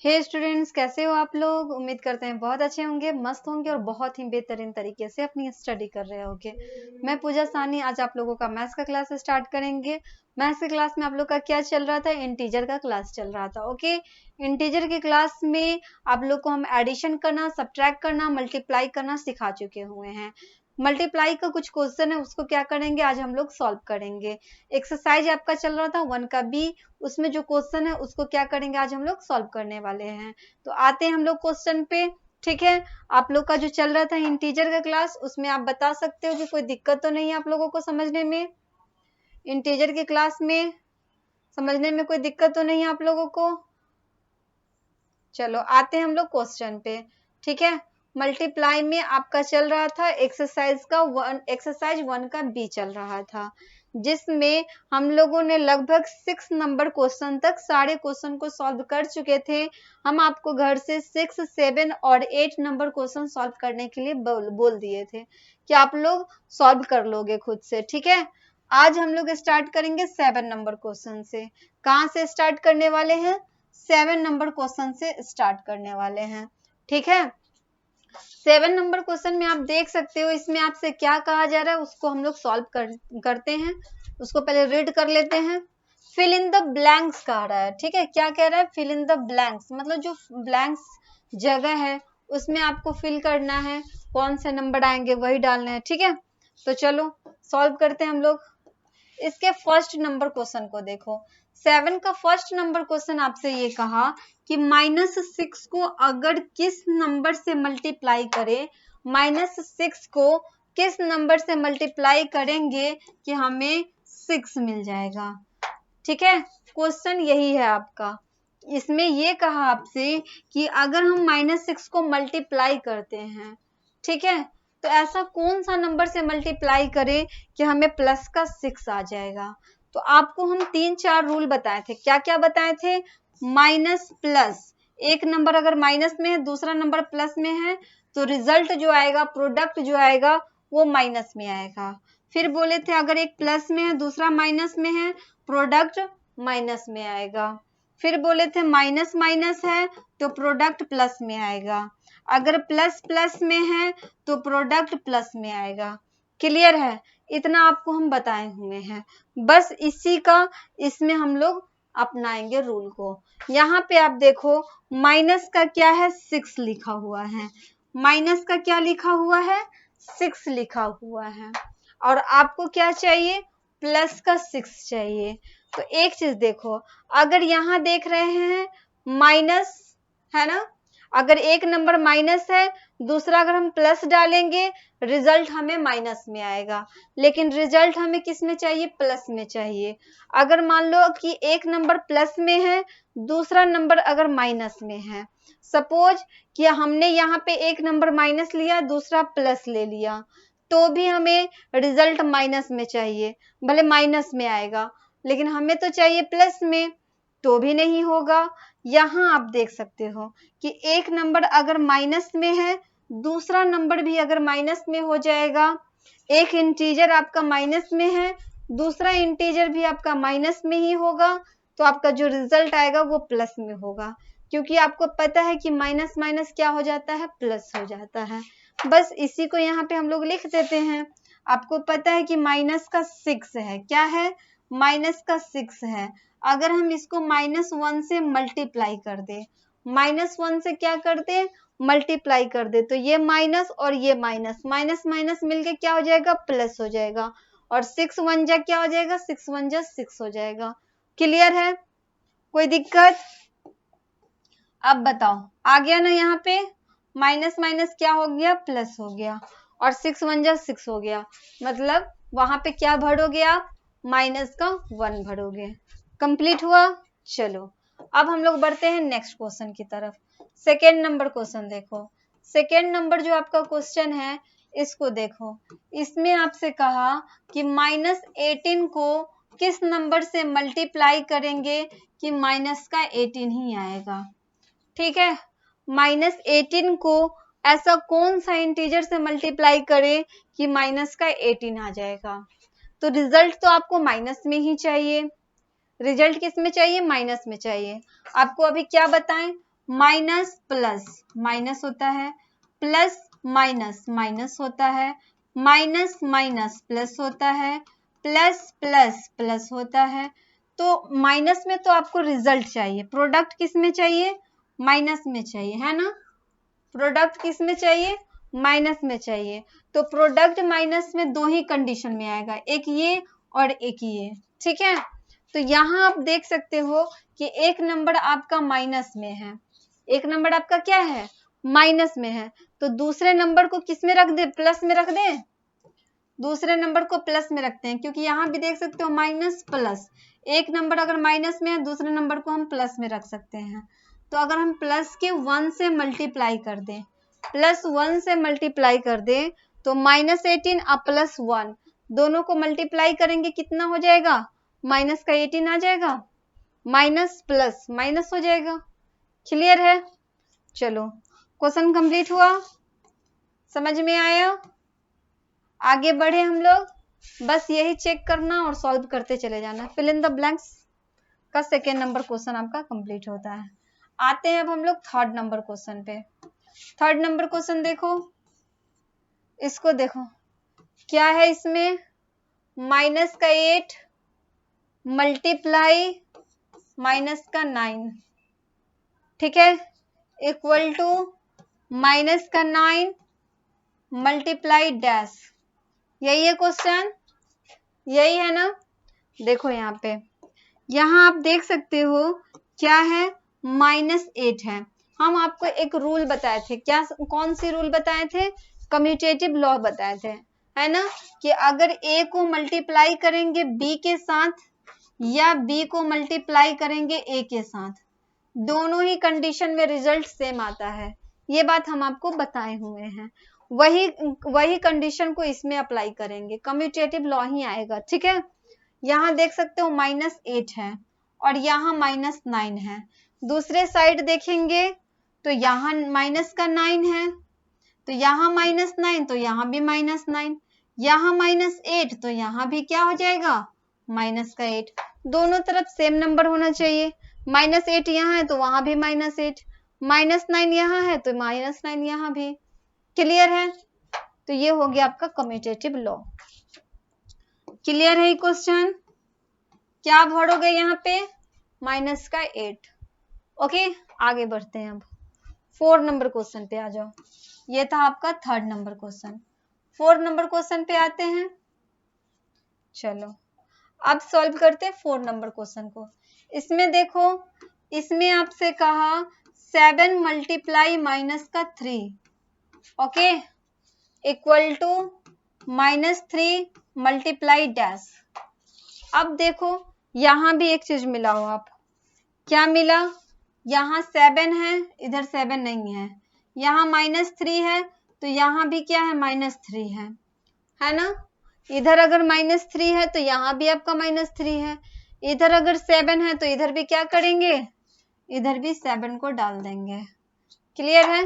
हे students, कैसे हो आप लोग। उम्मीद करते हैं बहुत अच्छे होंगे, मस्त होंगे और बहुत ही बेहतरीन तरीके से अपनी स्टडी कर रहे होंगे। मैं पूजा सानी आज आप लोगों का मैथ्स का क्लास स्टार्ट करेंगे। मैथ्स की क्लास में आप लोग का क्या चल रहा था, इंटीजर का क्लास चल रहा था। ओके, इंटीजर की क्लास में आप लोग को हम एडिशन करना, सब्ट्रैक्ट करना, मल्टीप्लाई करना सिखा चुके हुए हैं। मल्टीप्लाई का कुछ क्वेश्चन है, उसको क्या करेंगे आज हम लोग सॉल्व करेंगे। एक्सरसाइज आपका चल रहा था 1 का बी, उसमें जो क्वेश्चन है उसको क्या करेंगे आज हम लोग सॉल्व करने वाले हैं। तो आते हैं हम लोग क्वेश्चन पे। ठीक है, आप लोग का जो चल रहा था इंटीजर का क्लास, उसमें आप बता सकते हो कि कोई दिक्कत तो नहीं है आप लोगों को समझने में। इंटीजर की क्लास में समझने में कोई दिक्कत तो नहीं है आप लोगों को। चलो आते हैं हम लोग क्वेश्चन पे। ठीक है, मल्टीप्लाई में आपका चल रहा था एक्सरसाइज 1 का बी चल रहा था, जिसमें हम लोगों ने लगभग 6 नंबर क्वेश्चन तक सारे क्वेश्चन को सॉल्व कर चुके थे। हम आपको घर से 6, 7 और 8 नंबर क्वेश्चन सॉल्व करने के लिए बोल दिए थे कि आप लोग सॉल्व कर लोगे खुद से। ठीक है, आज हम लोग स्टार्ट करेंगे 7 नंबर क्वेश्चन से। कहाँ से स्टार्ट करने वाले हैं? 7 नंबर क्वेश्चन से स्टार्ट करने वाले हैं। ठीक है, 7 नंबर क्वेश्चन में आप देख सकते हो इसमें आपसे क्या कहा जा रहा है, उसको हम लोग सॉल्व करते हैं। उसको पहले रीड कर लेते हैं। फिल इन द ब्लैंक्स कह रहा है। ठीक है, क्या कह रहा है? फिल इन द ब्लैंक्स, मतलब जो ब्लैंक्स जगह है उसमें आपको फिल करना है, कौन से नंबर आएंगे वही डालना है। ठीक है, तो चलो सॉल्व करते हैं हम लोग। इसके फर्स्ट नंबर क्वेश्चन को देखो। 7 का फर्स्ट नंबर क्वेश्चन आपसे ये कहा कि -6 को अगर किस नंबर से मल्टीप्लाई करें, -6 को किस नंबर से मल्टीप्लाई करेंगे कि हमें 6 मिल जाएगा। ठीक है, क्वेश्चन यही है आपका। इसमें ये कहा आपसे कि अगर हम -6 को मल्टीप्लाई करते हैं, ठीक है, तो ऐसा कौन सा नंबर से मल्टीप्लाई करें कि हमें प्लस का 6 आ जाएगा। तो आपको हम 3-4 रूल बताए थे। क्या क्या बताए थे? माइनस प्लस, एक नंबर अगर माइनस में है, दूसरा नंबर प्लस में है, तो रिजल्ट जो आएगा, प्रोडक्ट जो आएगा वो माइनस में आएगा। फिर बोले थे अगर एक प्लस में है, दूसरा माइनस में है, प्रोडक्ट माइनस में आएगा। फिर बोले थे माइनस माइनस है तो प्रोडक्ट प्लस में आएगा। अगर प्लस प्लस में है तो प्रोडक्ट प्लस में आएगा। क्लियर है? इतना आपको हम बताए हुए हैं। बस इसी का इसमें हम लोग अपनाएंगे रूल को। यहाँ पे आप देखो माइनस का क्या है? 6 लिखा हुआ है। माइनस का क्या लिखा हुआ है? 6 लिखा हुआ है। और आपको क्या चाहिए? प्लस का 6 चाहिए। तो एक चीज देखो, अगर यहाँ देख रहे हैं माइनस है ना, अगर एक नंबर माइनस है, दूसरा अगर हम प्लस डालेंगे, रिजल्ट हमें माइनस में आएगा। लेकिन रिजल्ट हमें किस में चाहिए? प्लस में चाहिए। अगर मान लो कि एक नंबर प्लस में है, दूसरा नंबर अगर माइनस में है, सपोज कि हमने यहाँ पे एक नंबर माइनस लिया, दूसरा प्लस ले लिया, तो भी हमें रिजल्ट माइनस में चाहिए। भले माइनस में आएगा लेकिन हमें तो चाहिए प्लस में, तो भी नहीं होगा। यहाँ आप देख सकते हो कि एक नंबर अगर माइनस में है, दूसरा नंबर भी अगर माइनस में हो जाएगा। एक इंटीजर आपका माइनस में है, दूसरा इंटीजर भी आपका माइनस में ही होगा, तो आपका जो रिजल्ट आएगा वो प्लस में होगा। क्योंकि आपको पता है कि माइनस माइनस क्या हो जाता है? प्लस हो जाता है। बस इसी को यहाँ पे हम लोग लिख देते हैं। आपको पता है कि माइनस का 6 है। क्या है? माइनस का 6 है। अगर हम इसको -1 से मल्टीप्लाई कर दे, -1 से क्या कर दे? मल्टीप्लाई कर दे, तो ये माइनस और ये माइनस, माइनस माइनस मिलके क्या हो जाएगा? प्लस हो जाएगा। और 6 1 जा क्या हो जाएगा? 6 1 जा 6 हो जाएगा। क्लियर है? कोई दिक्कत? अब बताओ, आ गया ना? यहाँ पे माइनस माइनस क्या हो गया? प्लस हो गया। और 6 1 जा 6 हो गया, मतलब वहां पे क्या भरोगे आप? माइनस का 1 भरोगे। कंप्लीट हुआ? चलो अब हम लोग बढ़ते हैं नेक्स्ट क्वेश्चन की तरफ। सेकेंड नंबर क्वेश्चन देखो। सेकेंड नंबर जो आपका क्वेश्चन है, इसको देखो। इसमें आपसे कहा कि -18 को किस नंबर से मल्टीप्लाई करेंगे कि माइनस का 18 ही आएगा। ठीक है, -18 को ऐसा कौन सा इंटीजर से मल्टीप्लाई करें कि माइनस का 18 आ जाएगा। तो रिजल्ट तो आपको माइनस में ही चाहिए। रिजल्ट किस में चाहिए? माइनस में चाहिए। आपको अभी क्या बताएं? माइनस प्लस माइनस होता है, प्लस माइनस माइनस होता है, माइनस माइनस प्लस होता है, प्लस प्लस प्लस होता है। तो माइनस में तो आपको रिजल्ट चाहिए, प्रोडक्ट किस में चाहिए, माइनस में चाहिए, है ना। प्रोडक्ट किस में चाहिए, माइनस में चाहिए। तो प्रोडक्ट माइनस में दो ही कंडीशन में आएगा, एक ये और एक ये, ठीक है। तो यहाँ आप देख सकते हो कि एक नंबर आपका माइनस में है, एक नंबर आपका क्या है, माइनस में है। तो दूसरे नंबर को किस में रख दे, प्लस में रख दे, दूसरे नंबर को प्लस में रखते हैं, क्योंकि यहाँ भी देख सकते हो माइनस प्लस, एक नंबर अगर माइनस में है दूसरे नंबर को हम प्लस में रख सकते हैं। तो अगर हम प्लस के 1 से मल्टीप्लाई कर दें, प्लस 1 से मल्टीप्लाई कर दें तो -18 और +1 दोनों को मल्टीप्लाई करेंगे कितना हो जाएगा, माइनस का 18 आ जाएगा, माइनस प्लस माइनस हो जाएगा। क्लियर है। चलो क्वेश्चन कंप्लीट हुआ, समझ में आया। आगे बढ़े हम लोग, बस यही चेक करना और सॉल्व करते चले जाना। फिल इन द ब्लैंक्स का सेकेंड नंबर क्वेश्चन आपका कंप्लीट होता है। आते हैं अब हम लोग थर्ड नंबर क्वेश्चन पे। थर्ड नंबर क्वेश्चन देखो, इसको देखो क्या है इसमें, माइनस का 8 मल्टीप्लाई माइनस का 9, ठीक है, इक्वल टू माइनस का 9 मल्टीप्लाई डैश। यही है क्वेश्चन, यही है ना। देखो यहाँ पे, यहाँ आप देख सकते हो क्या है, -8 है। हम आपको एक रूल बताए थे, क्या, कौन सी रूल बताए थे, कम्यूटेटिव लॉ बताए थे, है ना, कि अगर a को मल्टीप्लाई करेंगे b के साथ या b को मल्टीप्लाई करेंगे a के साथ, दोनों ही कंडीशन में रिजल्ट सेम आता है। ये बात हम आपको बताए हुए हैं, वही कंडीशन को इसमें अप्लाई करेंगे, कम्यूटेटिव लॉ ही आएगा, ठीक है। यहाँ देख सकते हो -8 है और यहाँ -9 है। दूसरे साइड देखेंगे तो यहाँ माइनस का 9 है, तो यहाँ -9 तो यहाँ भी -9, यहाँ -8 तो यहाँ भी क्या हो जाएगा, माइनस का 8। दोनों तरफ सेम नंबर होना चाहिए, -8 यहाँ है तो वहां भी -8, -9 यहाँ है तो -9 यहाँ भी। क्लियर है। तो ये हो गया आपका कम्यूटेटिव लॉ। क्लियर है क्वेश्चन, क्या भरोगे यहाँ पे, माइनस का 8। ओके आगे बढ़ते हैं, अब 4 नंबर क्वेश्चन पे आ जाओ। ये था आपका third number question. 4 number question पे आते हैं। चलो अब सॉल्व करते हैं 4 नंबर क्वेश्चन को। इसमें देखो, इसमें आपसे कहा 7 मल्टीप्लाई माइनस का 3, okay, equal to -3 multiply dash. अब देखो यहाँ भी एक चीज मिला हो, आप क्या मिला, यहाँ 7 है, इधर 7 नहीं है, यहाँ -3 है तो यहाँ भी क्या है, -3 है ना। इधर अगर -3 है तो यहाँ भी आपका -3 है, इधर अगर 7 है तो इधर भी क्या करेंगे, इधर भी 7 को डाल देंगे। क्लियर है,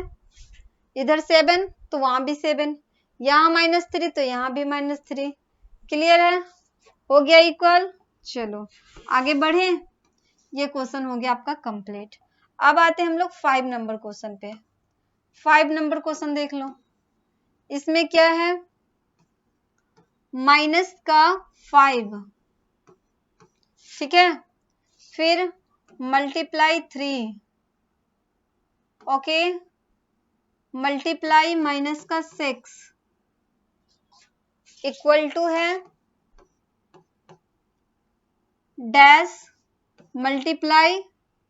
इधर 7 तो वहां भी 7, यहाँ -3 तो यहाँ भी -3। क्लियर है, हो गया इक्वल। चलो आगे बढ़े, ये क्वेश्चन हो गया आपका कंप्लीट। अब आते हैं हम लोग 5 नंबर क्वेश्चन पे। 5 नंबर क्वेश्चन देख लो, इसमें क्या है, माइनस का 5, ठीक है, फिर मल्टीप्लाई 3, ओके, मल्टीप्लाई माइनस का 6 इक्वल टू है डैश मल्टीप्लाई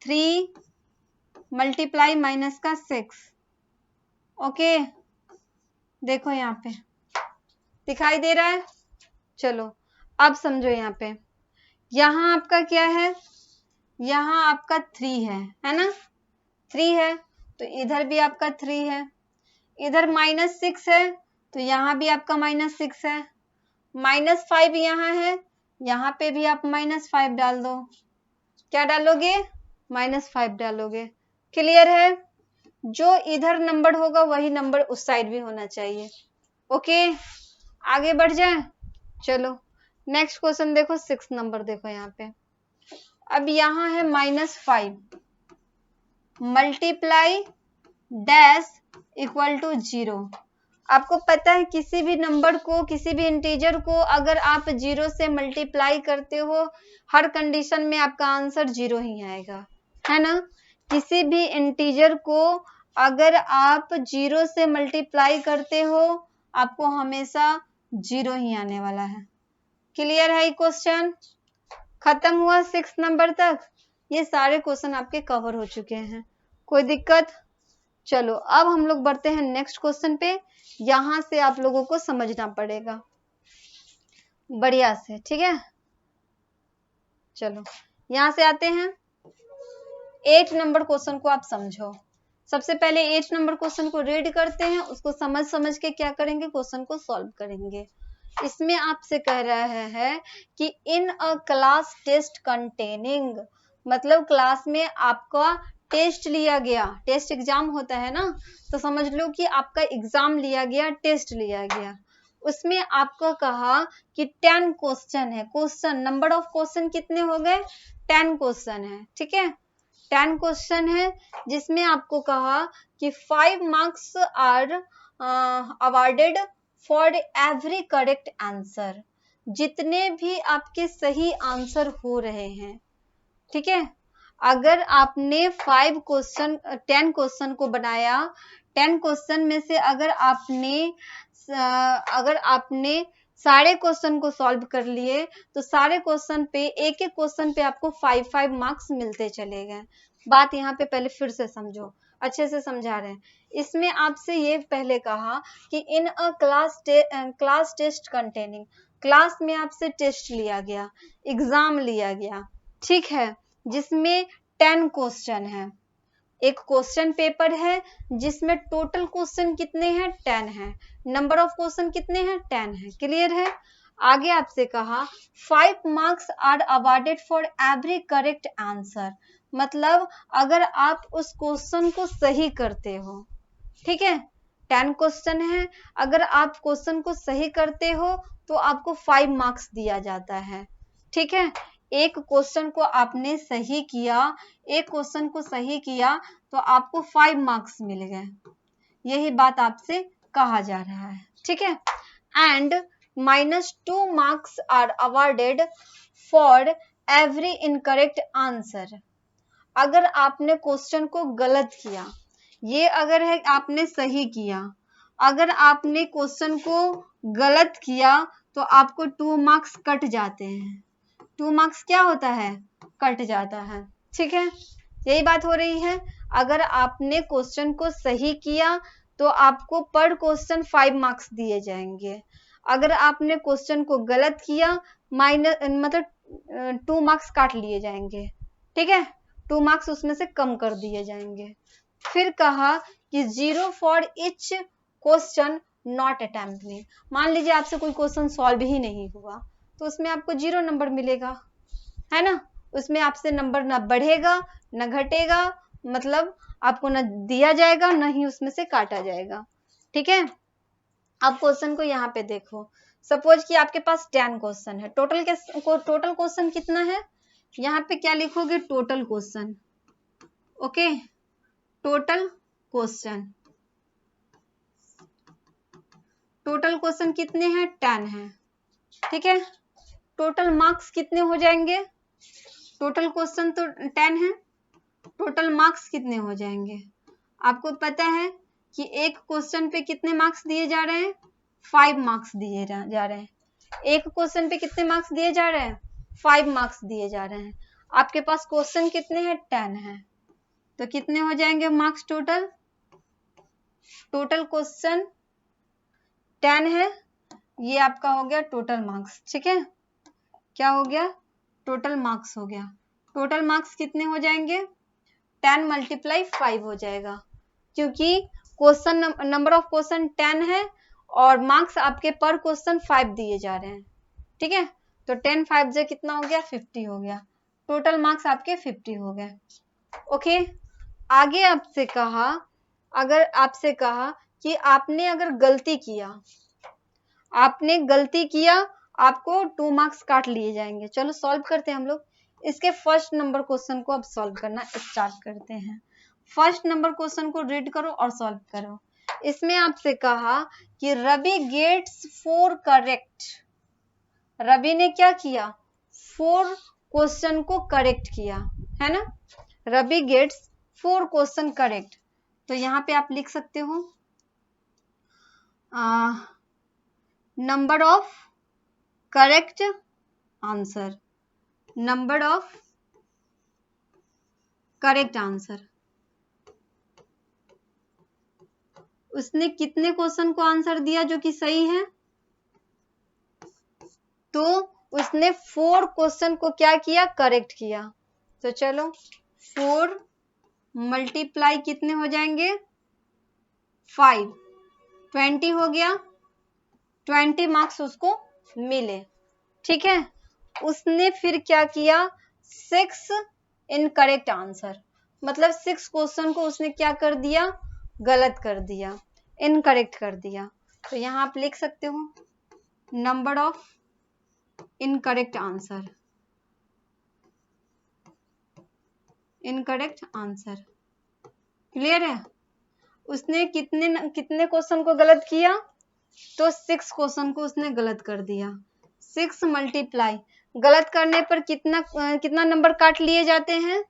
3 मल्टीप्लाई माइनस का 6, ओके। देखो यहाँ पे दिखाई दे रहा है। चलो अब समझो, यहाँ पे, यहाँ आपका क्या है, यहाँ आपका 3 है ना, 3 है तो इधर भी आपका 3 है, इधर -6 है तो यहाँ भी आपका -6 है, -5 यहाँ है, यहाँ पे भी आप -5 डाल दो। क्या डालोगे, -5 डालोगे। क्लियर है, जो इधर नंबर होगा वही नंबर उस साइड भी होना चाहिए। ओके आगे बढ़ जाए। चलो नेक्स्ट क्वेश्चन देखो, 6 नंबर देखो यहाँ पे। अब यहाँ है -5, मल्टीप्लाई डैश इक्वल टू 0। आपको पता है किसी भी नंबर को, किसी भी इंटीजर को अगर आप 0 से मल्टीप्लाई करते हो, हर कंडीशन में आपका आंसर 0 ही आएगा, है ना। किसी भी इंटीजर को अगर आप 0 से मल्टीप्लाई करते हो, आपको हमेशा 0 ही आने वाला है। क्लियर है ये क्वेश्चन? खत्म हुआ 6 नंबर तक। ये सारे क्वेश्चन आपके कवर हो चुके हैं, कोई दिक्कत? चलो अब हम लोग बढ़ते हैं नेक्स्ट क्वेश्चन पे। यहां से आप लोगों को समझना पड़ेगा बढ़िया से, ठीक है। चलो यहां से आते हैं 8 नंबर क्वेश्चन को। आप समझो, सबसे पहले 8 नंबर क्वेश्चन को रीड करते हैं, उसको समझ के क्या करेंगे, क्वेश्चन को सॉल्व करेंगे। इसमें आपसे कह रहा है कि in a class test containing, मतलब क्लास में आपका टेस्ट लिया गया, टेस्ट एग्जाम होता है ना, तो समझ लो कि आपका एग्जाम लिया गया, टेस्ट लिया गया। उसमें आपको कहा कि 10 क्वेश्चन है। क्वेश्चन नंबर ऑफ क्वेश्चन कितने हो गए? 10 क्वेश्चन है, ठीक है। 10 क्वेश्चन है जिसमें आपको कहा कि 5 marks are awarded for every correct answer. जितने भी आपके सही आंसर हो रहे हैं, ठीक है। अगर आपने 10 क्वेश्चन को बनाया, 10 क्वेश्चन में से अगर आपने सारे क्वेश्चन को सॉल्व कर लिए, तो सारे क्वेश्चन पे एक एक क्वेश्चन पे आपको 5 मार्क्स मिलते चले गए। बात यहाँ पे पहले फिर से समझो, अच्छे से समझा रहे हैं। इसमें आपसे ये पहले कहा कि in a class test containing, class में आपसे टेस्ट लिया गया, एग्जाम लिया गया, ठीक है, जिसमें 10 क्वेश्चन है। एक क्वेश्चन पेपर है जिसमें टोटल क्वेश्चन कितने हैं? 10 है। नंबर ऑफ क्वेश्चन कितने हैं? 10 है। क्लियर है? आगे आपसे कहा 5 marks are awarded for every correct answer, मतलब अगर आप उस क्वेश्चन को सही करते हो, ठीक है, 10 क्वेश्चन है, अगर आप क्वेश्चन को सही करते हो तो आपको 5 मार्क्स दिया जाता है, ठीक है। एक क्वेश्चन को आपने सही किया, एक क्वेश्चन को सही किया तो आपको 5 मार्क्स मिल गए। यही बात आपसे कहा जा रहा है, ठीक है। And -2 marks are awarded for every incorrect answer. अगर आपने क्वेश्चन को गलत किया, ये अगर है आपने सही किया, अगर आपने क्वेश्चन को गलत किया तो आपको 2 मार्क्स कट जाते हैं। 2 मार्क्स क्या होता है? कट जाता है, ठीक है। यही बात हो रही है। अगर आपने क्वेश्चन को सही किया तो आपको पर क्वेश्चन 5 मार्क्स दिए जाएंगे। अगर आपने क्वेश्चन को गलत किया, मतलब 2 मार्क्स काट लिए जाएंगे, ठीक है, 2 मार्क्स उसमें से कम कर दिए जाएंगे। फिर कहा कि 0 for each question not attempt में। मान लीजिए आपसे कोई क्वेश्चन सॉल्व ही नहीं हुआ, तो उसमें आपको 0 नंबर मिलेगा, है ना। उसमें आपसे नंबर ना बढ़ेगा ना घटेगा, मतलब आपको ना दिया जाएगा ना ही उसमें से काटा जाएगा, ठीक है। अब क्वेश्चन को यहाँ पे देखो, सपोज कि आपके पास 10 क्वेश्चन है। टोटल क्वेश्चन कितना है? यहाँ पे क्या लिखोगे? Total question, okay. Total question कितने हैं? 10 है, ठीक है। टोटल मार्क्स कितने हो जाएंगे? टोटल क्वेश्चन तो 10 है, टोटल मार्क्स कितने हो जाएंगे? आपको पता है कि एक क्वेश्चन पे कितने मार्क्स दिए जा रहे हैं? 5 मार्क्स दिए जा रहे हैं। एक क्वेश्चन पे कितने मार्क्स दिए जा रहे हैं? 5 मार्क्स दिए जा रहे हैं। आपके पास क्वेश्चन कितने हैं? 10 है, तो कितने हो जाएंगे मार्क्स टोटल? टोटल क्वेश्चन 10 है, ये आपका हो गया टोटल मार्क्स, ठीक है। क्या हो गया? टोटल मार्क्स हो गया। टोटल मार्क्स कितने हो जाएंगे? 10 × 5 हो जाएगा, क्योंकि क्वेश्चन नंबर ऑफ क्वेश्चन 10 है और मार्क्स आपके पर क्वेश्चन 5 दिए जा रहे हैं, ठीक है। तो 10 5 से कितना हो गया? 50 हो गया। टोटल मार्क्स आपके 50 हो गए, ओके। आगे आपसे कहा कि आपने अगर गलती किया, आपको 2 मार्क्स काट लिए जाएंगे। चलो सॉल्व करते हैं हम लोग। इसके फर्स्ट नंबर क्वेश्चन को अब सॉल्व करना स्टार्ट करते हैं। फर्स्ट नंबर क्वेश्चन को रीड करो और सॉल्व करो। इसमें आपसे कहा कि रवि गेट्स 4 करेक्ट। रवि ने क्या किया? 4 क्वेश्चन को करेक्ट किया, है ना। Ravi gets 4 question correct. तो यहाँ पे आप लिख सकते हो number of correct answer, number of correct answer. उसने कितने क्वेश्चन को आंसर दिया जो कि सही है? तो उसने 4 क्वेश्चन को क्या किया? करेक्ट किया। तो चलो 4 मल्टीप्लाई कितने हो जाएंगे? 5, 20 हो गया। 20 मार्क्स उसको मिले, ठीक है। उसने फिर क्या किया? 6 इनकरेक्ट आंसर, मतलब 6 क्वेश्चन को उसने क्या कर दिया? गलत कर दिया, इनकरेक्ट कर दिया। तो यहाँ आप लिख सकते हो number of incorrect answer, incorrect answer. Clear है? उसने कितने क्वेश्चन को गलत किया? तो 6 क्वेश्चन को उसने गलत कर दिया। 6 मल्टीप्लाई, गलत करने पर कितना नंबर काट लिए जाते हैं?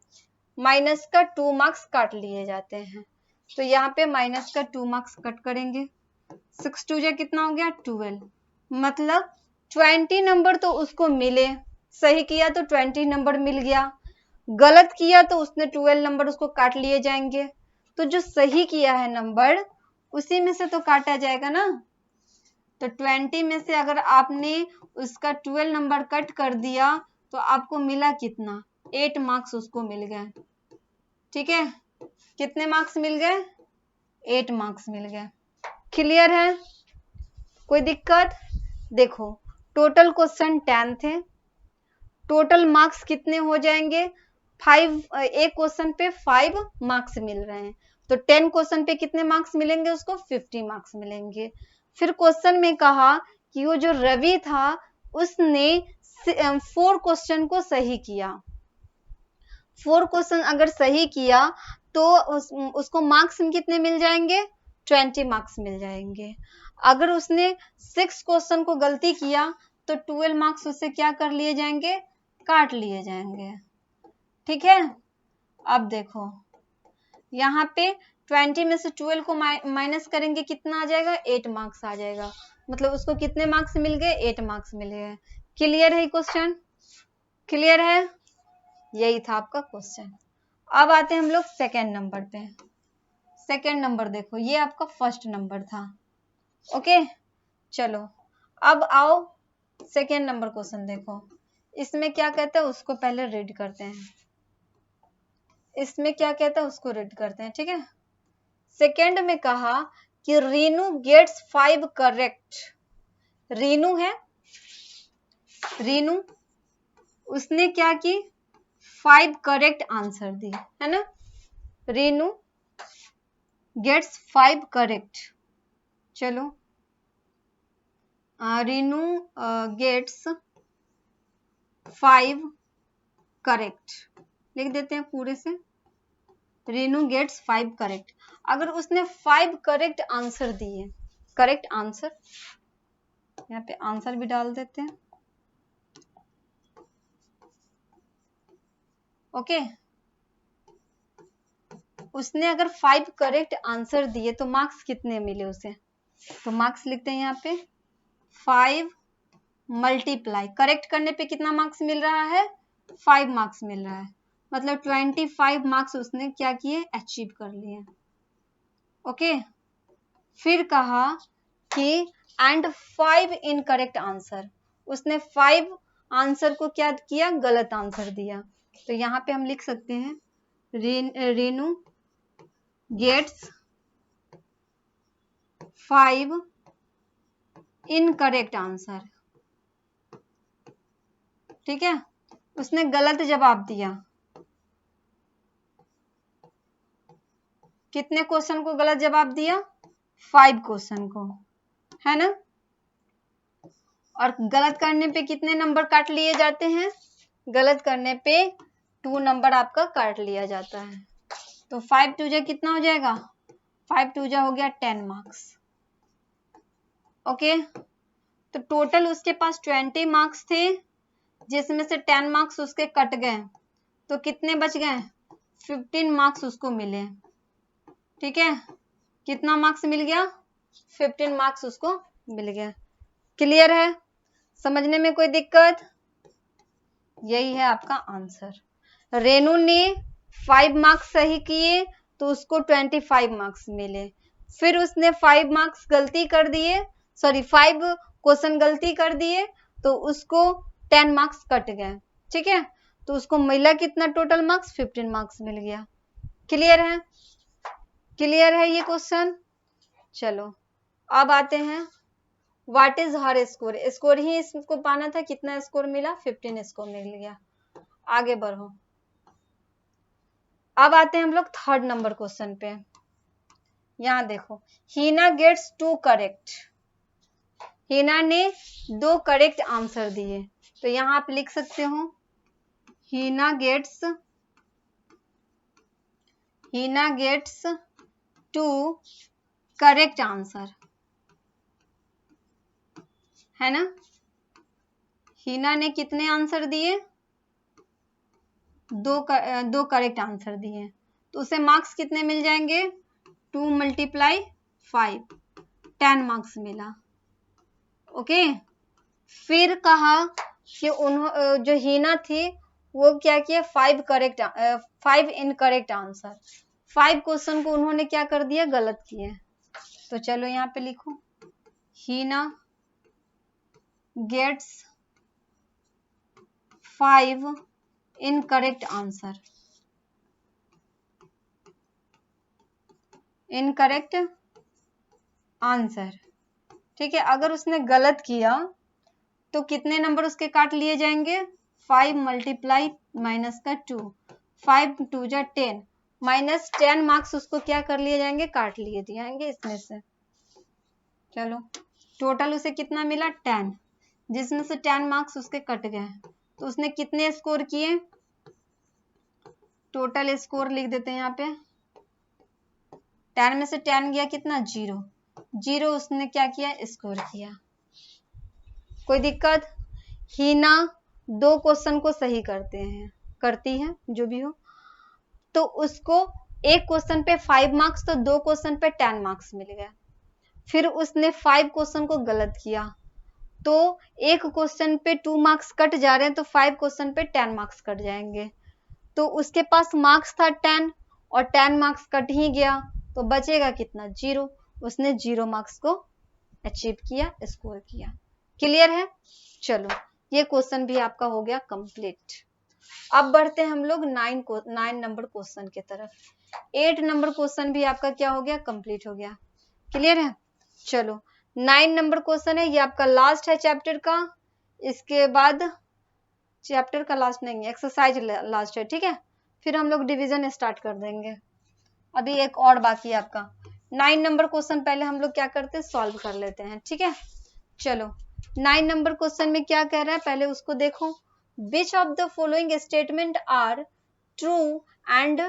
माइनस का 2 मार्क्स काट लिए जाते हैं। तो यहाँ पे माइनस का 2 मार्क्स कट करेंगे। 6 2 कितना हो गया? 12। मतलब 20 नंबर तो उसको मिले, सही किया तो 20 नंबर मिल गया, गलत किया तो उसने 12 नंबर उसको काट लिए जाएंगे। तो जो सही किया है नंबर उसी में से तो काटा जाएगा ना। तो 20 में से अगर आपने उसका 12 नंबर कट कर दिया तो आपको मिला कितना? 8 मार्क्स उसको मिल गए, ठीक है। कितने मार्क्स मिल गए? 8 मार्क्स मिल गए। क्लियर है? कोई दिक्कत? देखो टोटल क्वेश्चन 10 थे, टोटल मार्क्स कितने हो जाएंगे? 5, एक क्वेश्चन पे 5 मार्क्स मिल रहे हैं, तो 10 क्वेश्चन पे कितने मार्क्स मिलेंगे उसको? 50 मार्क्स मिलेंगे। फिर क्वेश्चन में कहा कि वो जो रवि था उसने 4 क्वेश्चन को सही किया। 4 क्वेश्चन अगर सही किया तो उसको मार्क्स कितने मिल जाएंगे? 20 मार्क्स मिल जाएंगे। अगर उसने 6 क्वेश्चन को गलती किया तो 12 मार्क्स उससे क्या कर लिए जाएंगे? काट लिए जाएंगे, ठीक है। अब देखो यहाँ पे 20 में से 12 को माइनस करेंगे, कितना आ जाएगा? 8 मार्क्स आ जाएगा। मतलब उसको कितने मार्क्स मिल गए? 8 मार्क्स मिल गए। क्लियर है क्वेश्चन? क्लियर है? यही था आपका क्वेश्चन। अब आते हैं हम लोग सेकेंड नंबर पे। सेकेंड नंबर देखो, ये आपका फर्स्ट नंबर था, ओके। चलो अब आओ सेकेंड नंबर क्वेश्चन देखो। इसमें क्या कहता है उसको पहले रीड करते हैं। इसमें क्या कहता है उसको रीड करते हैं, ठीक है। सेकेंड में कहा कि रीनू गेट्स 5 करेक्ट। रीनू है, रीनू उसने क्या की? 5 करेक्ट आंसर दी, है ना। Reenu gets 5 correct. चलो रीनू गेट्स 5 करेक्ट लिख देते हैं पूरे से। Reenu gets 5 correct. अगर उसने 5 करेक्ट आंसर दिए, करेक्ट आंसर, यहाँ पे आंसर भी डाल देते हैं, ओके। उसने अगर 5 करेक्ट आंसर दिए तो मार्क्स कितने मिले उसे? तो मार्क्स लिखते हैं यहाँ पे 5 मल्टीप्लाई, करेक्ट करने पे कितना मार्क्स मिल रहा है? 5 मार्क्स मिल रहा है। मतलब 25 मार्क्स उसने क्या किए? अचीव कर लिए, ओके। फिर कहा कि एंड 5 इनकरेक्ट आंसर, उसने 5 आंसर को क्या किया? गलत आंसर दिया। तो यहाँ पे हम लिख सकते हैं रीनू गेट्स 5 इनकरेक्ट आंसर, ठीक है। उसने गलत जवाब दिया। कितने क्वेश्चन को गलत जवाब दिया? 5 क्वेश्चन को, है ना। और गलत करने पे कितने नंबर काट लिए जाते हैं? गलत करने पे 2 नंबर आपका काट लिया जाता है, तो 5 टू जा कितना हो जाएगा, 5 टू जा हो गया 10 मार्क्स। ओके, तो टोटल उसके पास 20 मार्क्स थे, जिसमें से 10 मार्क्स उसके कट गए, तो कितने बच गए, 15 मार्क्स उसको मिले। ठीक है, कितना मार्क्स मिल गया, 15 मार्क्स उसको मिल गया। क्लियर है, समझने में कोई दिक्कत? यही है आपका आंसर। रेनू ने 5 मार्क्स सही किए तो उसको 25 मार्क्स मिले। फिर उसने 5 मार्क्स गलती कर दिए, सॉरी 5 क्वेश्चन गलती कर दिए तो उसको 10 मार्क्स कट गए। ठीक है, तो उसको मिला कितना टोटल मार्क्स, 15 मार्क्स मिल गया। क्लियर है, क्लियर है ये क्वेश्चन। चलो अब आते हैं, what is her score, score ही इसको पाना था, कितना स्कोर मिला, 15 स्कोर मिल गया। आगे बढ़ो, अब आते हैं हम लोग थर्ड नंबर क्वेश्चन पे। यहां देखो, हीना गेट्स 2 करेक्ट, हीना ने 2 करेक्ट आंसर दिए, तो यहां आप लिख सकते हो हीना गेट्स 2 करेक्ट आंसर, है ना। हीना ने कितने आंसर दिए, 2 करेक्ट आंसर दिए, तो उसे मार्क्स कितने मिल जाएंगे, 2 × 5 10 मार्क्स मिला। ओके, फिर कहा कि जो हीना थी वो क्या किया, 5 इनकरेक्ट आंसर, 5 क्वेश्चन को उन्होंने क्या कर दिया, गलत किए। तो चलो यहाँ पे लिखो, Heena gets 5 incorrect answer, incorrect answer. ठीक है, अगर उसने गलत किया तो कितने नंबर उसके काट लिए जाएंगे, 5 × -2, 5 2 जा 10, -10 मार्क्स उसको क्या कर लिए जाएंगे, काट लिए जाएंगे इसमें से। चलो टोटल उसे कितना मिला, 10, जिसमें से 10 मार्क्स उसके कट गए, तो उसने कितने स्कोर किए, टोटल स्कोर लिख देते हैं यहाँ पे, 10 में से 10 गया कितना, 0 उसने क्या किया, स्कोर किया। कोई दिक्कत? हीना 2 क्वेश्चन को सही करती है जो भी हो, तो उसको एक क्वेश्चन पे 5 मार्क्स, तो 2 क्वेश्चन पे 10 मार्क्स मिल गए। फिर उसने 5 क्वेश्चन को गलत किया, तो एक क्वेश्चन पे 2 मार्क्स कट जा रहे हैं, तो 5 क्वेश्चन पे 10 मार्क्स कट जाएंगे, तो उसके पास मार्क्स था 10 और 10 मार्क्स कट ही गया, तो बचेगा कितना, 0। उसने 0 मार्क्स को अचीव किया, स्कोर किया। क्लियर है, चलो ये क्वेश्चन भी आपका हो गया कंप्लीट। अब बढ़ते हैं हम लोग 9 नंबर क्वेश्चन की तरफ। 8 नंबर क्वेश्चन भी आपका क्या हो गया, कंप्लीट हो गया। क्लियर है, चलो 9 नंबर क्वेश्चन है, ये आपका लास्ट है चैप्टर का, इसके बाद चैप्टर का लास्ट नहीं है, एक्सरसाइज लास्ट है। ठीक है, फिर हम लोग डिवीजन स्टार्ट कर देंगे, अभी एक और बाकी है आपका। 9 नंबर क्वेश्चन पहले हम लोग क्या करते हैं, सॉल्व कर लेते हैं। ठीक है, चलो 9 नंबर क्वेश्चन में क्या कह रहा है, पहले उसको देखो। Which of the following statement are true and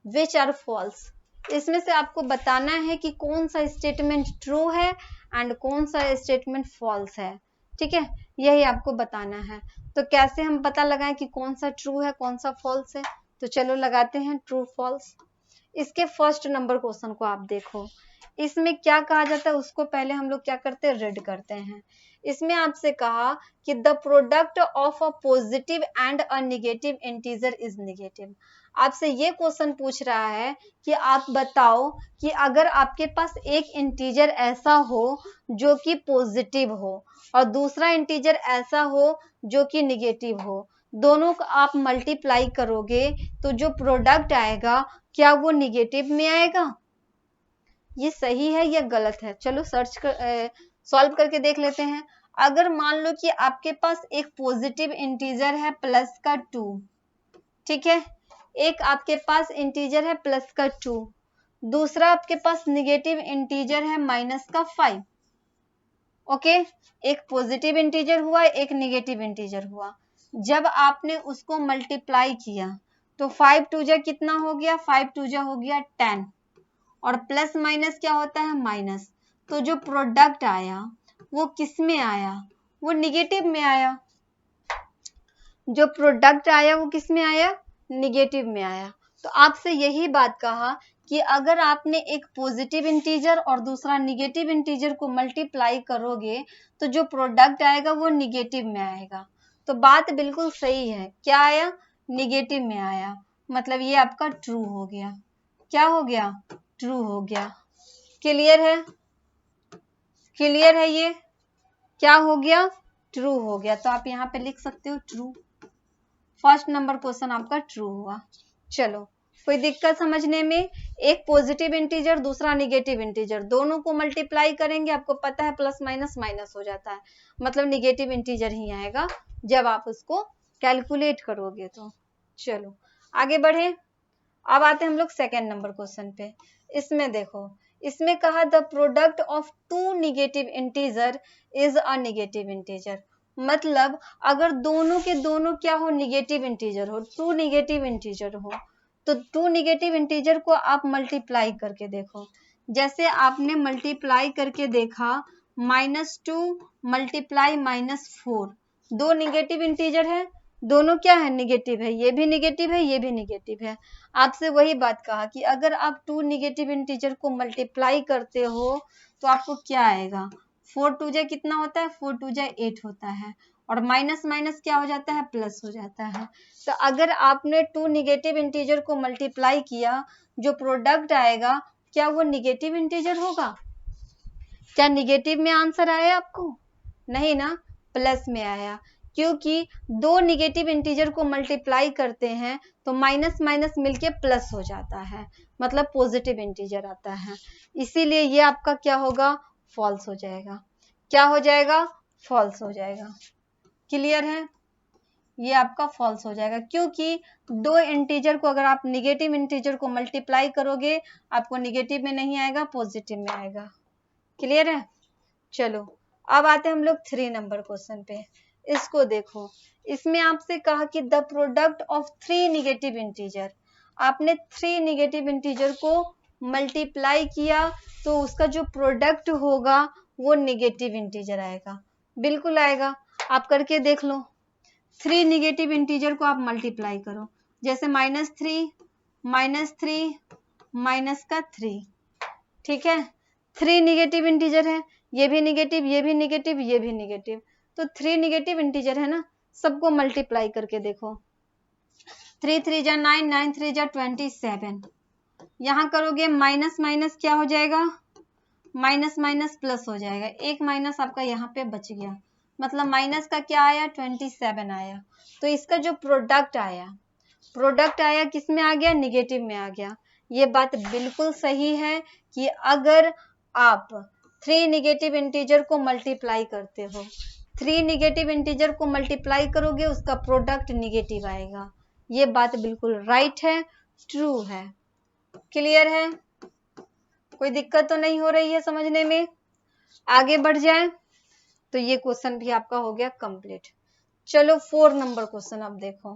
which are false, इसमें से आपको बताना है कि कौन सा स्टेटमेंट ट्रू है एंड कौन सा स्टेटमेंट फॉल्स है। ठीक है, यही आपको बताना है। तो कैसे हम पता लगाएं कि कौन सा ट्रू है कौन सा फॉल्स है, तो चलो लगाते हैं ट्रू फॉल्स। इसके फर्स्ट नंबर क्वेश्चन को आप देखो, इसमें क्या कहा जाता है उसको पहले हम लोग क्या करते हैं, रीड करते हैं। इसमें आपसे कहा कि the product of a positive and a negative integer is negative. आपसे ये क्वेश्चन पूछ रहा है कि आप बताओ कि अगर आपके पास एक इंटीजर ऐसा हो जो कि पॉजिटिव हो और दूसरा इंटीजर ऐसा हो जो कि नेगेटिव हो, दोनों को आप मल्टीप्लाई करोगे तो जो प्रोडक्ट आएगा क्या वो नेगेटिव में आएगा, ये सही है या गलत है। चलो सॉल्व करके देख लेते हैं। अगर मान लो कि आपके पास एक पॉजिटिव इंटीजर है +2, ठीक है, एक आपके पास इंटीजर है +2, दूसरा आपके पास नेगेटिव इंटीजर है -5। ओके, एक पॉजिटिव इंटीजर हुआ एक नेगेटिव इंटीजर हुआ, जब आपने उसको मल्टीप्लाई किया तो 5 टू जा कितना हो गया, 5 टू जा हो गया 10, और प्लस माइनस क्या होता है, माइनस। तो जो प्रोडक्ट आया वो किस में आया, वो निगेटिव में आया। जो प्रोडक्ट आया वो किस में आया, निगेटिव में आया। तो आपसे यही बात कहा कि अगर आपने एक पॉजिटिव इंटीजर और दूसरा निगेटिव इंटीजर को मल्टीप्लाई करोगे तो जो प्रोडक्ट आएगा वो निगेटिव में आएगा। तो बात बिल्कुल सही है, क्या आया, निगेटिव में आया, मतलब ये आपका ट्रू हो गया। क्या हो गया, ट्रू हो गया। क्लियर है, क्लियर है, ये क्या हो गया, ट्रू हो गया। तो आप यहाँ पे लिख सकते हो ट्रू। फर्स्ट नंबर क्वेश्चन आपका ट्रू हुआ। चलो, कोई दिक्कत समझने में, एक पॉजिटिव इंटीजर दूसरा निगेटिव इंटीजर, दोनों को मल्टीप्लाई करेंगे, आपको पता है प्लस माइनस माइनस हो जाता है, मतलब निगेटिव इंटीजर ही आएगा जब आप उसको कैलकुलेट करोगे तो। चलो आगे बढ़े, अब आते हैं हम लोग सेकेंड नंबर क्वेश्चन पे। इसमें देखो, इसमें कहा the product of two negative integer is a negative integer. मतलब अगर दोनों के दोनों क्या हो, निगेटिव इंटीजर हो, टू निगेटिव इंटीजर हो, तो टू निगेटिव इंटीजर को आप मल्टीप्लाई करके देखो। जैसे आपने मल्टीप्लाई करके देखा, -2 मल्टीप्लाई -4, दो निगेटिव इंटीजर है, दोनों क्या है, निगेटिव है, ये भी निगेटिव है, ये भी निगेटिव है। आपसे वही बात कहा कि अगर आप टू निगेटिव इंटीजर को मल्टीप्लाई करते हो तो आपको क्या आएगा, 4 टू जा कितना होता है, 4 टू जा 8 होता है, और माइनस माइनस क्या हो जाता है, प्लस हो जाता है। तो अगर आपने टू निगेटिव इंटीजर को मल्टीप्लाई किया, जो प्रोडक्ट आएगा क्या वो निगेटिव इंटीजर होगा, क्या निगेटिव में आंसर आया आपको, नहीं ना, प्लस में आया। क्योंकि दो निगेटिव इंटीजर को मल्टीप्लाई करते हैं तो माइनस माइनस मिलके प्लस हो जाता है, मतलब पॉजिटिव इंटीजर आता है। इसीलिए ये आपका क्या होगा, फॉल्स हो जाएगा। क्या हो जाएगा, फॉल्स हो जाएगा। क्लियर है, ये आपका फॉल्स हो जाएगा, क्योंकि दो इंटीजर को अगर आप निगेटिव इंटीजर को मल्टीप्लाई करोगे, आपको निगेटिव में नहीं आएगा, पॉजिटिव में आएगा। क्लियर है। चलो अब आते हैं हम लोग 3 नंबर क्वेश्चन पे। इसको देखो, इसमें आपसे कहा कि the product of 3 negative integer, आपने 3 निगेटिव इंटीजर को मल्टीप्लाई किया तो उसका जो प्रोडक्ट होगा वो निगेटिव इंटीजर आएगा, बिल्कुल आएगा। आप करके देख लो, 3 निगेटिव इंटीजर को आप मल्टीप्लाई करो, जैसे -3 -3 माइनस का 3, ठीक है, 3 निगेटिव इंटीजर है, ये भी निगेटिव, ये भी निगेटिव, ये भी निगेटिव, तो 3 निगेटिव इंटीजर है ना, सबको मल्टीप्लाई करके देखो। 3 3 जा 9, 9 3 जा 27, यहाँ करोगे माइनस माइनस क्या हो जाएगा, माइनस माइनस प्लस हो जाएगा, एक माइनस आपका यहाँ पे बच गया, मतलब माइनस का क्या आया, 27 आया। तो इसका जो प्रोडक्ट आया किस में आ गया, निगेटिव में आ गया। ये बात बिल्कुल सही है कि अगर आप 3 निगेटिव इंटीजर को मल्टीप्लाई करते हो, 3 निगेटिव इंटीजर को मल्टीप्लाई करोगे, उसका प्रोडक्ट निगेटिव आएगा। ये बात बिल्कुल राइट है, ट्रू है। क्लियर है, कोई दिक्कत तो नहीं हो रही है समझने में। आगे बढ़ जाए तो ये क्वेश्चन भी आपका हो गया कंप्लीट। चलो 4 नंबर क्वेश्चन अब देखो,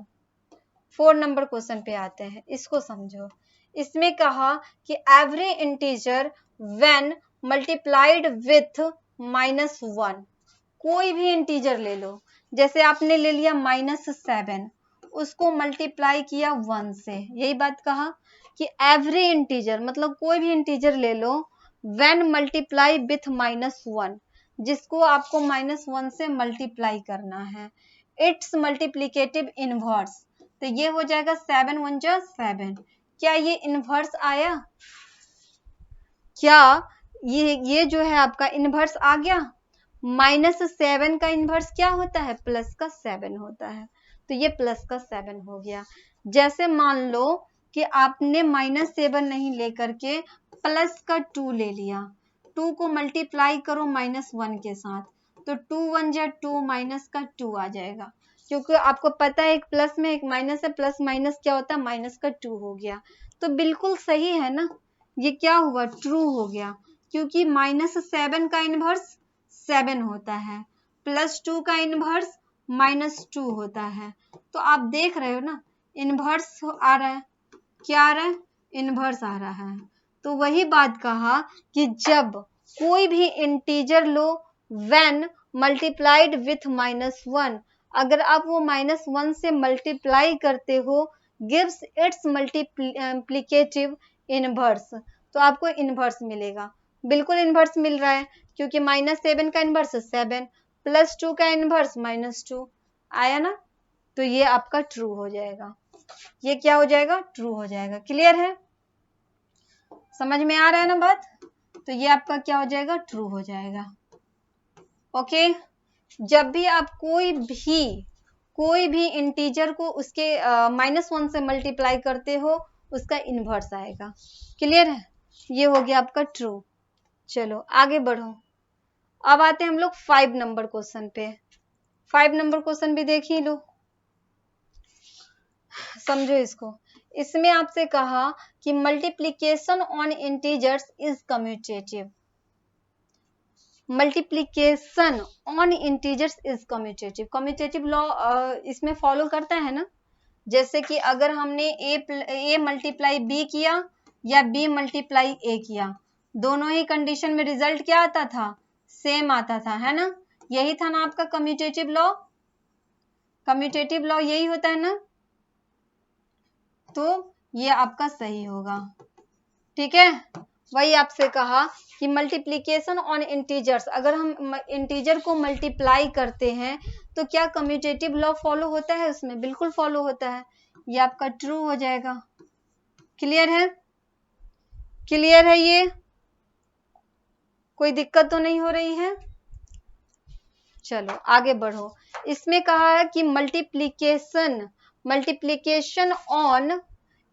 4 नंबर क्वेश्चन पे आते हैं, इसको समझो। इसमें कहा कि every integer when multiplied with -1, कोई भी इंटीजर ले लो, जैसे आपने ले लिया -7, उसको मल्टीप्लाई किया 1 से, यही बात कहा कि एवरी इंटीजर मतलब कोई भी इंटीजर ले लो, व्हेन मल्टीप्लाई विथ -1, जिसको आपको -1 से मल्टीप्लाई करना है, इट्स मल्टीप्लिकेटिव इनवर्स, तो ये हो जाएगा 7 1 जा 7। क्या ये इनवर्स आया, क्या ये जो है आपका इनवर्स आ गया। -7 का इनवर्स क्या होता है, प्लस का 7 होता है, तो ये प्लस का 7 हो गया। जैसे मान लो कि आपने -7 नहीं लेकर के प्लस का 2 ले लिया, 2 को मल्टीप्लाई करो -1 के साथ, तो 2 1 जा 2, माइनस का 2 आ जाएगा, क्योंकि आपको पता है एक प्लस में एक माइनस है, प्लस माइनस क्या होता है, माइनस का 2 हो गया। तो बिल्कुल सही है ना, ये क्या हुआ, ट्रू हो गया, क्योंकि -7 का इनवर्स 7 होता है, +2 का इनवर्स -2 होता है। तो आप देख रहे हो ना, इनवर्स आ रहा है, क्या आ रहा है, इनवर्स आ रहा है। तो वही बात कहा कि जब कोई भी integer low when multiplied with -1, अगर आप वो -1 से मल्टीप्लाई करते हो गिव्स इट्स मल्टीप्लिकेटिव इनवर्स, तो आपको इनवर्स मिलेगा। बिल्कुल इनवर्स मिल रहा है क्योंकि -7 का इनवर्स 7 +2 का इनवर्स -2 आया ना, तो ये आपका ट्रू हो जाएगा, ये क्या हो जाएगा, ट्रू हो जाएगा। क्लियर है, समझ में आ रहा है ना बात, तो ये आपका क्या हो जाएगा, ट्रू हो जाएगा। ओके, जब भी आप कोई भी इंटीजर को उसके -1 से मल्टीप्लाई करते हो उसका इनवर्स आएगा। क्लियर है, ये हो गया आपका ट्रू। चलो आगे बढ़ो, अब आते हैं हम लोग 5 नंबर क्वेश्चन पे। 5 नंबर क्वेश्चन भी देख ही लो, समझो इसको। इसमें आपसे कहा कि multiplication on integers is commutative, multiplication on integers is commutative. Commutative law इसमें फॉलो करता है ना, जैसे कि अगर हमने ए मल्टीप्लाई बी किया या बी मल्टीप्लाई ए किया, दोनों ही कंडीशन में रिजल्ट क्या आता था, सेम आता था, है ना, यही था ना आपका कम्यूटेटिव लॉ। कम्यूटेटिव लॉ यही होता है ना, तो ये आपका सही होगा। ठीक है, वही आपसे कहा कि मल्टीप्लिकेशन ऑन इंटीजर्स, अगर हम इंटीजर को मल्टीप्लाई करते हैं तो क्या कम्यूटेटिव लॉ फॉलो होता है उसमें, बिल्कुल फॉलो होता है, ये आपका ट्रू हो जाएगा। क्लियर है, क्लियर है, ये कोई दिक्कत तो नहीं हो रही है। चलो आगे बढ़ो, इसमें कहा है कि multiplication on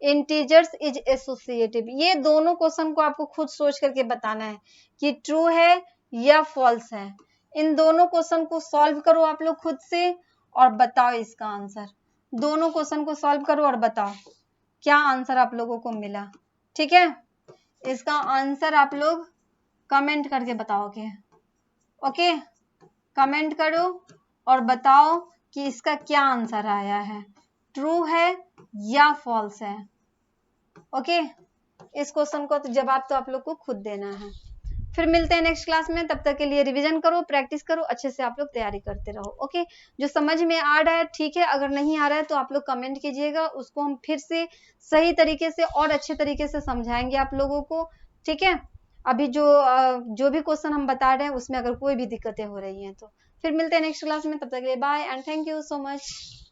integers is associative. ये दोनों क्वेश्चन को आपको खुद सोच करके बताना है कि ट्रू है या फॉल्स है। इन दोनों क्वेश्चन को सॉल्व करो आप लोग खुद से और बताओ इसका आंसर। दोनों क्वेश्चन को सॉल्व करो और बताओ क्या आंसर आप लोगों को मिला। ठीक है, इसका आंसर आप लोग कमेंट करके बताओगे। ओके, कमेंट करो और बताओ कि इसका क्या आंसर आया है, ट्रू है या फॉल्स है। ओके, इस क्वेश्चन को तो जवाब तो आप लोग को खुद देना है। फिर मिलते हैं नेक्स्ट क्लास में, तब तक के लिए रिवीजन करो, प्रैक्टिस करो, अच्छे से आप लोग तैयारी करते रहो। ओके, जो समझ में आ रहा है ठीक है, अगर नहीं आ रहा है तो आप लोग कमेंट कीजिएगा, उसको हम फिर से सही तरीके से और अच्छे तरीके से समझाएंगे आप लोगों को। ठीक है, अभी जो भी क्वेश्चन हम बता रहे हैं उसमें अगर कोई भी दिक्कतें हो रही हैं तो फिर मिलते हैं नेक्स्ट क्लास में, तब तक के लिए bye and thank you so much.